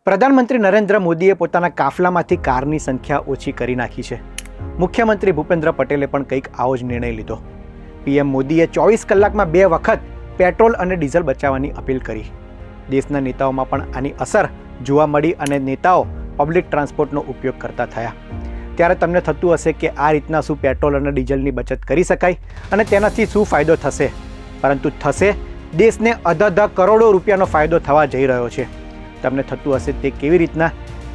પ્રધાનમંત્રી નરેન્દ્ર મોદીએ પોતાના કાફલામાંથી કારની સંખ્યા ઓછી કરી નાખી છે. મુખ્યમંત્રી ભૂપેન્દ્ર પટેલે પણ કંઈક આવો જ નિર્ણય લીધો. પીએમ મોદીએ 24 કલાકમાં 2 વખત પેટ્રોલ અને ડીઝલ બચાવવાની અપીલ કરી. દેશના નેતાઓમાં પણ આની અસર જોવા મળી અને નેતાઓ પબ્લિક ટ્રાન્સપોર્ટનો ઉપયોગ કરતા થયા. ત્યારે તમને થતું હશે કે આ રીતના શું પેટ્રોલ અને ડીઝલની બચત કરી શકાય અને તેનાથી શું ફાયદો થશે? પરંતુ થશે, દેશને અધધ કરોડો રૂપિયાનો ફાયદો થવા જઈ રહ્યો છે. તમને થતું હશે તે કેવી રીતના?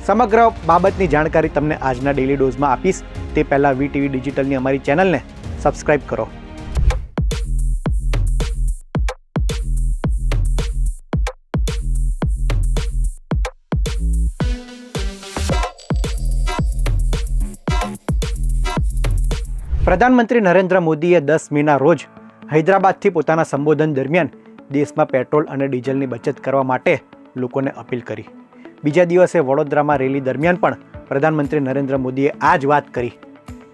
સમગ્ર બાબતની જાણકારી તમને આજના ડેલી ડોઝમાં આપીશ. તે પહેલાં વીટીવી ડિજિટલની અમારી ચેનલને સબસ્ક્રાઈબ કરો. પ્રધાનમંત્રી નરેન્દ્ર મોદીએ 10 મેના રોજ હૈદરાબાદથી પોતાના સંબોધન દરમિયાન દેશમાં પેટ્રોલ અને ડીઝલની બચત કરવા માટે લોકોને અપીલ કરી. બીજા દિવસે વડોદરામાં રેલી દરમિયાન પણ પ્રધાનમંત્રી નરેન્દ્ર મોદીએ આ જ વાત કરી.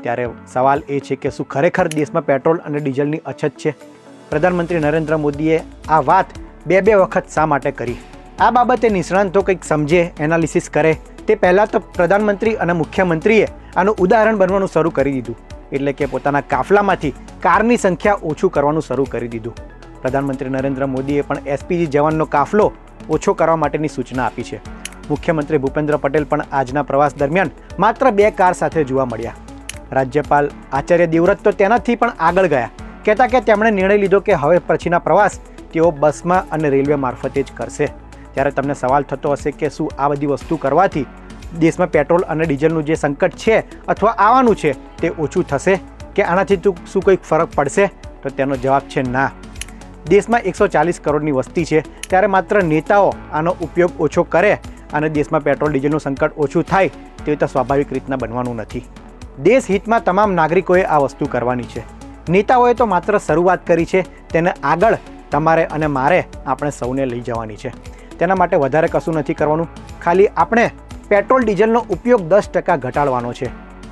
ત્યારે સવાલ એ છે કે શું ખરેખર દેશમાં પેટ્રોલ અને ડીઝલની અછત છે? પ્રધાનમંત્રી નરેન્દ્ર મોદીએ આ વાત બે વખત શા માટે કરી? આ બાબતે નિષ્ણાંતો કંઈક સમજે, એનાલિસિસ કરે તે પહેલાં તો પ્રધાનમંત્રી અને મુખ્યમંત્રીએ આનું ઉદાહરણ બનવાનું શરૂ કરી દીધું. એટલે કે પોતાના કાફલામાંથી કારની સંખ્યા ઓછું કરવાનું શરૂ કરી દીધું. પ્રધાનમંત્રી નરેન્દ્ર મોદીએ પણ એસપીજી જવાનનો કાફલો ઓછો કરવા માટેની સૂચના આપી છે. મુખ્યમંત્રી ભૂપેન્દ્ર પટેલ પણ આજના પ્રવાસ દરમિયાન માત્ર 2 કાર સાથે જોવા મળ્યા. રાજ્યપાલ આચાર્ય દેવવ્રત તો તેનાથી પણ આગળ ગયા, કહેતા કે તેમણે નિર્ણય લીધો કે હવે પછીના પ્રવાસ તેઓ બસમાં અને રેલવે મારફતે જ કરશે. ત્યારે તમને સવાલ થતો હશે કે શું આ બધી વસ્તુ કરવાથી દેશમાં પેટ્રોલ અને ડીઝલનું જે સંકટ છે અથવા આવવાનું છે તે ઓછું થશે કે આનાથી શું કંઈક ફરક પડશે? તો તેનો જવાબ છે ના. દેશમાં 140 કરોડની વસ્તી છે, ત્યારે માત્ર નેતાઓ આનો ઉપયોગ ઓછો કરે અને દેશમાં પેટ્રોલ ડીઝલનું સંકટ ઓછું થાય તે તો સ્વાભાવિક રીતના બનવાનું નથી. દેશ હિતમાં તમામ નાગરિકોએ આ વસ્તુ કરવાની છે. નેતાઓએ તો માત્ર શરૂઆત કરી છે, તેને આગળ તમારે અને મારે આપણે સૌને લઈ જવાની છે. તેના માટે વધારે કશું નથી કરવાનું, ખાલી આપણે પેટ્રોલ ડીઝલનો ઉપયોગ 10% ઘટાડવાનો છે.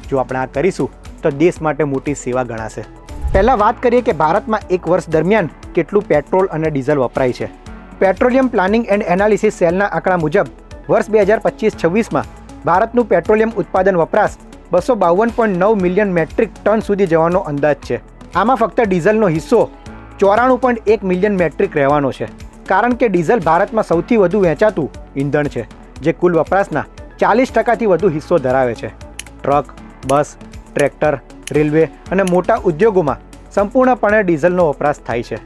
જો આપણે આ કરીશું તો દેશ માટે મોટી સેવા ગણાશે. પહેલાં વાત કરીએ કે ભારતમાં એક વર્ષ દરમિયાન કેટલું પેટ્રોલ અને ડીઝલ વપરાય છે. પેટ્રોલિયમ પ્લાનિંગ એન્ડ એનાલિસિસ સેલના આંકડા મુજબ વર્ષ 2025-26માં ભારતનું પેટ્રોલિયમ ઉત્પાદન વપરાશ 252.9 મિલિયન મેટ્રિક ટન સુધી જવાનો અંદાજ છે. આમાં ફક્ત ડીઝલનો હિસ્સો 94.1 મિલિયન મેટ્રિક રહેવાનો છે, કારણ કે ડીઝલ ભારતમાં સૌથી વધુ વેચાતું ઈંધણ છે, જે કુલ વપરાશના 40%થી વધુ હિસ્સો ધરાવે છે. ટ્રક, બસ, ટ્રેક્ટર, રેલવે અને મોટા ઉદ્યોગોમાં સંપૂર્ણપણે ડીઝલનો વપરાશ થાય છે.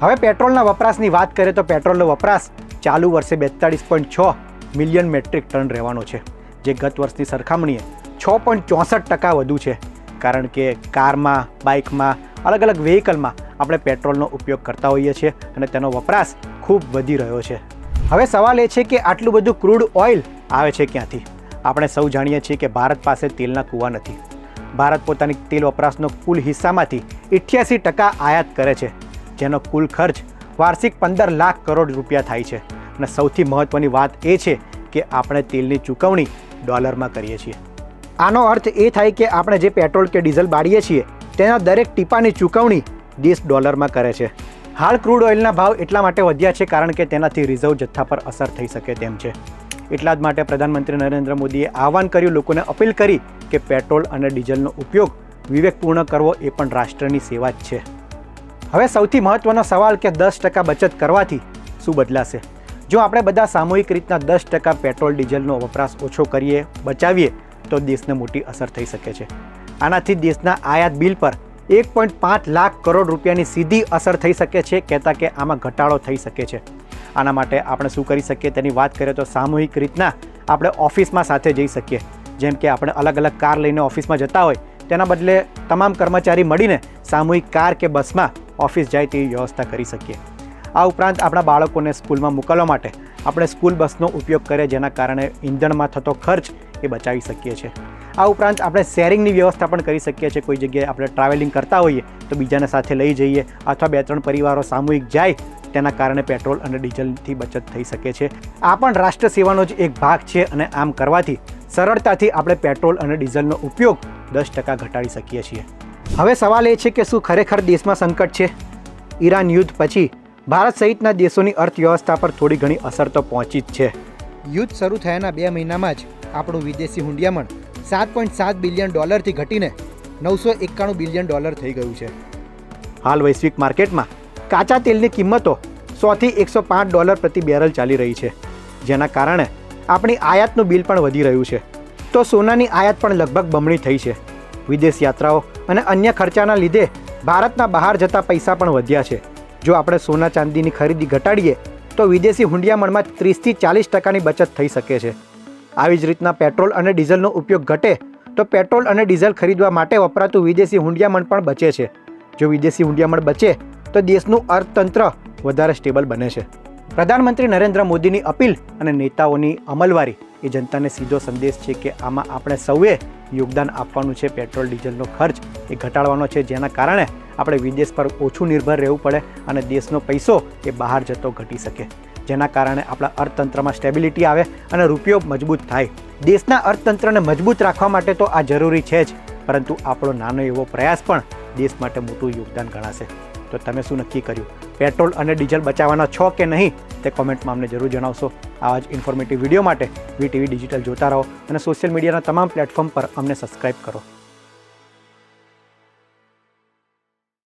હવે પેટ્રોલના વપરાશની વાત કરીએ તો પેટ્રોલનો વપરાશ ચાલુ વર્ષે 42.6 મિલિયન મેટ્રિક ટન રહેવાનો છે, જે ગત વર્ષની સરખામણીએ 6.64% વધુ છે. કારણ કે કારમાં, બાઇકમાં, અલગ અલગ વ્હીકલમાં આપણે પેટ્રોલનો ઉપયોગ કરતા હોઈએ છીએ અને તેનો વપરાશ ખૂબ વધી રહ્યો છે. હવે સવાલ એ છે કે આટલું બધું ક્રૂડ ઓઇલ આવે છે ક્યાંથી? આપણે સૌ જાણીએ છીએ કે ભારત પાસે તેલના કૂવા નથી. ભારત પોતાની તેલ વપરાશનો કુલ હિસ્સામાંથી 88% આયાત કરે છે, જેનો કુલ ખર્ચ વાર્ષિક 15 લાખ કરોડ રૂપિયા થાય છે. અને સૌથી મહત્ત્વની વાત એ છે કે આપણે તેલની ચૂકવણી ડોલરમાં કરીએ છીએ. આનો અર્થ એ થાય કે આપણે જે પેટ્રોલ કે ડીઝલ બાળીએ છીએ તેના દરેક ટીપાની ચૂકવણી દેશ ડોલરમાં કરે છે. હાલ ક્રૂડ ઓઇલના ભાવ એટલા માટે વધ્યા છે કારણ કે તેનાથી રિઝર્વ જથ્થા પર અસર થઈ શકે તેમ છે. એટલા જ માટે પ્રધાનમંત્રી નરેન્દ્ર મોદીએ આહવાન કર્યું, લોકોને અપીલ કરી કે પેટ્રોલ અને ડીઝલનો ઉપયોગ વિવેકપૂર્ણ કરવો એ પણ રાષ્ટ્રની સેવા જ છે. હવે સૌથી મહત્ત્વનો સવાલ કે 10% બચત કરવાથી શું બદલાશે? જો આપણે બધા સામૂહિક રીતના 10% પેટ્રોલ ડીઝલનો વપરાશ ઓછો કરીએ, બચાવીએ તો દેશને મોટી અસર થઈ શકે છે. આનાથી દેશના આયાત બિલ પર 1.5 લાખ કરોડ રૂપિયાની સીધી અસર થઈ શકે છે, કહેતા કે આમાં ઘટાડો થઈ શકે છે. આના માટે આપણે શું કરી શકીએ તેની વાત કરીએ તો સામૂહિક રીતના આપણે ઓફિસમાં સાથે જઈ શકીએ. જેમ કે આપણે અલગ અલગ કાર લઈને ઓફિસમાં જતા હોય તેના બદલે તમામ કર્મચારી મળીને સામૂહિક કાર કે બસમાં ઓફિસ જાય તેવી વ્યવસ્થા કરી શકીએ. આ ઉપરાંત આપણા બાળકોને સ્કૂલમાં મોકલવા માટે આપણે સ્કૂલ બસનો ઉપયોગ કરીએ, જેના કારણે ઈંધણમાં થતો ખર્ચ એ બચાવી શકીએ છીએ. આ ઉપરાંત આપણે શેરિંગની વ્યવસ્થા પણ કરી શકીએ છીએ. કોઈ જગ્યાએ આપણે ટ્રાવેલિંગ કરતા હોઈએ તો બીજાને સાથે લઈ જઈએ અથવા 2-3 પરિવારો સામૂહિક જાય, તેના કારણે પેટ્રોલ અને ડીઝલથી બચત થઈ શકે છે. આ પણ રાષ્ટ્ર સેવાનો જ એક ભાગ છે અને આમ કરવાથી સરળતાથી આપણે પેટ્રોલ અને ડીઝલનો ઉપયોગ 10% ઘટાડી શકીએ છીએ. હવે સવાલ એ છે કે શું ખરેખર દેશમાં સંકટ છે? ઈરાન યુદ્ધ પછી ભારત સહિતના દેશોની અર્થવ્યવસ્થા પર થોડી ઘણી અસર તો પહોંચી જ છે. યુદ્ધ શરૂ થયાના 2 મહિનામાં જ આપણું વિદેશી હુંડિયામણ $7.7 બિલિયન ઘટીને $991 બિલિયન થઈ ગયું છે. હાલ વૈશ્વિક માર્કેટમાં કાચા તેલની કિંમતો $100 થી $105 પ્રતિ બેરલ ચાલી રહી છે, જેના કારણે આપણી આયાતનું બિલ પણ વધી રહ્યું છે. તો સોનાની આયાત પણ લગભગ બમણી થઈ છે. વિદેશ યાત્રાઓ અને અન્ય ખર્ચાના લીધે ભારતના બહાર જતા પૈસા પણ વધ્યા છે. જો આપણે સોના ચાંદીની ખરીદી ઘટાડીએ તો વિદેશી હુંડિયામણમાં 30 થી 40% બચત થઈ શકે છે. આવી જ રીતના પેટ્રોલ અને ડીઝલનો ઉપયોગ ઘટે તો પેટ્રોલ અને ડીઝલ ખરીદવા માટે વપરાતું વિદેશી હુંડિયામણ પણ બચે છે. જો વિદેશી હુંડિયામણ બચે તો દેશનું અર્થતંત્ર વધારે સ્ટેબલ બને છે. પ્રધાનમંત્રી નરેન્દ્ર મોદીની અપીલ અને નેતાઓની અમલવારી એ જનતાને સીધો સંદેશ છે કે આમાં આપણે સૌએ યોગદાન આપવાનું છે. પેટ્રોલ ડીઝલનો ખર્ચ એ ઘટાડવાનો છે, જેના કારણે આપણે વિદેશ પર ઓછું નિર્ભર રહેવું પડે અને દેશનો પૈસો એ બહાર જતો ઘટી શકે, જેના કારણે આપણા અર્થતંત્રમાં સ્ટેબિલિટી આવે અને રૂપિયો મજબૂત થાય. દેશના અર્થતંત્રને મજબૂત રાખવા માટે તો આ જરૂરી છે જ, પરંતુ આપણો નાનો એવો પ્રયાસ પણ દેશ માટે મોટું યોગદાન ગણાશે. તો તમે શું નક્કી કર્યું? પેટ્રોલ અને ડીઝલ બચાવવાના છો કે નહીં તે કોમેન્ટમાં અમને જરૂર જણાવશો. આવા જ ઇન્ફોર્મેટિવ વિડીયો માટે VTV ડિજિટલ જોતા રહો અને સોશિયલ મીડિયાના તમામ પ્લેટફોર્મ પર અમને સબસ્ક્રાઇબ કરો.